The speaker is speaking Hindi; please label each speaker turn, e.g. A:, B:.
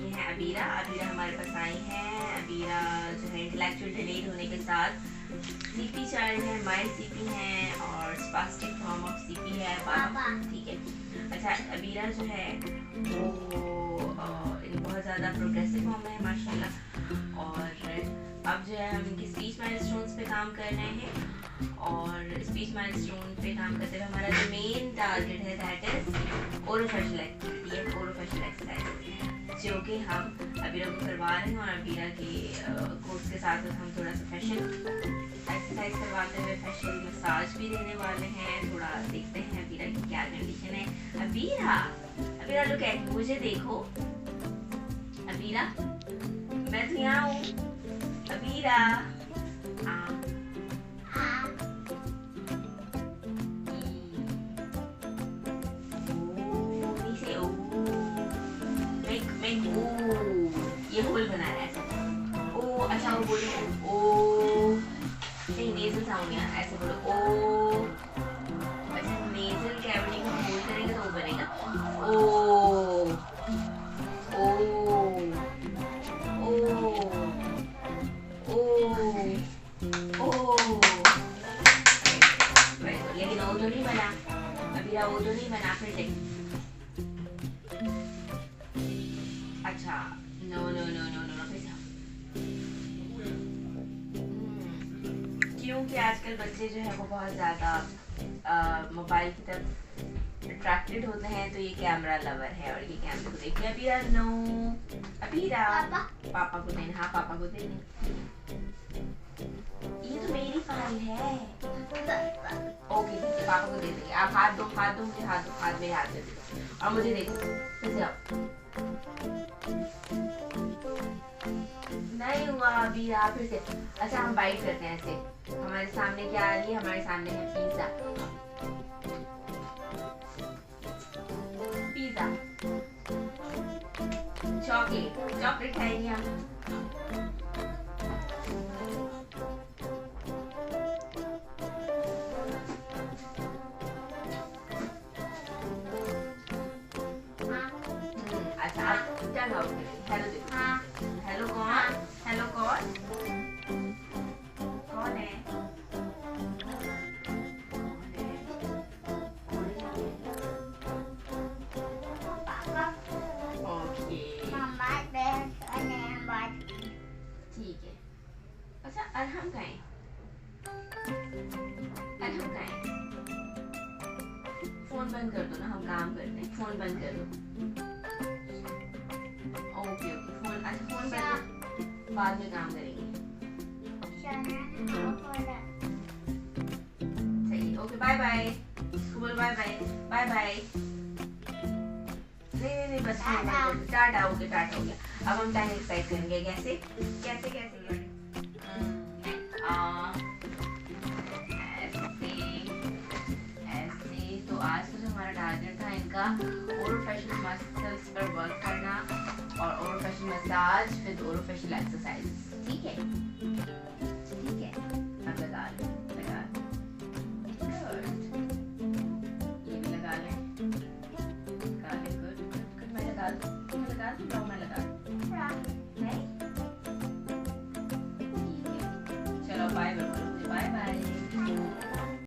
A: ये है अबीरा। अबीरा हमारे पास आई है। अबीरा जो है इंटेलेक्चुअल डिलेड होने के साथ सीपी चाइल्ड है, माइल्ड सीपी है और स्पास्टिक फॉर्म ऑफ सीपी है पापा। ठीक है। अच्छा, अबीरा जो है वो बहुत ज़्यादा प्रोग्रेसिव फॉर्म में है माशाल्लाह। और अब जो है हम इनकी स्पीच माइलस्टोन्स पे काम कर रहे हैं और स्पीच माइलस्टोन पे काम करते हुए हमारा जो मेन टारगेट है दैट इज ओरोफेशियल एक्टिविटी है, ओरोफेशियल एक्सरसाइज जो कि हम अबीरा को करवा रहे हैं। और अबीरा के कोर्स के साथ हम थोड़ा सा फेशियल एक्सरसाइज करवाते हुए फेशियल मसाज भी देने वाले हैं। थोड़ा देखते हैं अबीरा की क्या कंडीशन है। Abira, Abira look at me, मुझे देखो। अबीरा, मैं तो यहाँ हूँ। अबीरा, ये होल बना रहा है। ओ अच्छा, वो बोलो ओ, नहीं नेजल साउंड यार, ऐसे बोलो ओ। अच्छा, नेजल कैविटी को होल करेंगे तो वो बनेगा ओ ओ ओ ओ। लेकिन वो तो नहीं बना अबीरा, वो तो नहीं बना फिर देख। अच्छा, no no no no no क्योंकि आजकल बच्चे जो है वो बहुत ज़्यादा मोबाइल की तरफ अट्रैक्टेड होते हैं, तो ये कैमरा लवर है और ये कैमरे को देखिए। अबीरा नो, अबीरा पापा को देना। हाँ पापा को देना, ये तो मेरी फाइल है। ओके ठीक है, पापा को दे देंगे। आप हाथ दो, हाथ दो मुझे, हाथ दो, हाथ मेरे हाथ में दो और मुझे देखो फिर से। आप नहीं हुआ अबीरा, फिर से। अच्छा, हम बाइट करते हैं ऐसे। हमारे सामने क्या आ रही है? हमारे सामने है पिज्जा। पिज्जा, चॉकलेट, चॉकलेट खाएंगे हम। अच्छा, आप टर्न आउट करेंगे। हेलो देखो। हेलो कौन? हेलो कौन? कौन है? ओके ठीक है। अच्छा, अरहम खाएं। अरहम खाएं। फोन बंद कर दो ना, हम काम करते हैं। फोन बंद कर दो। ओके ओके, फोन, अच्छा फोन बंद, बाद में काम करेंगे। सही, ओके बाय बाय। बोल बाय बाय। Bye bye. नहीं नहीं नहीं, बस टाटा। ओके टाटा हो गया। अब हम टाइम एक्सरसाइज करेंगे। कैसे कैसे कैसे? ऐसे तो आज तो जो हमारा टारगेट था इनका ओरोफेशियल मसल्स पर वर्क करना और orofacial massage with orofacial exercise. ठीक है।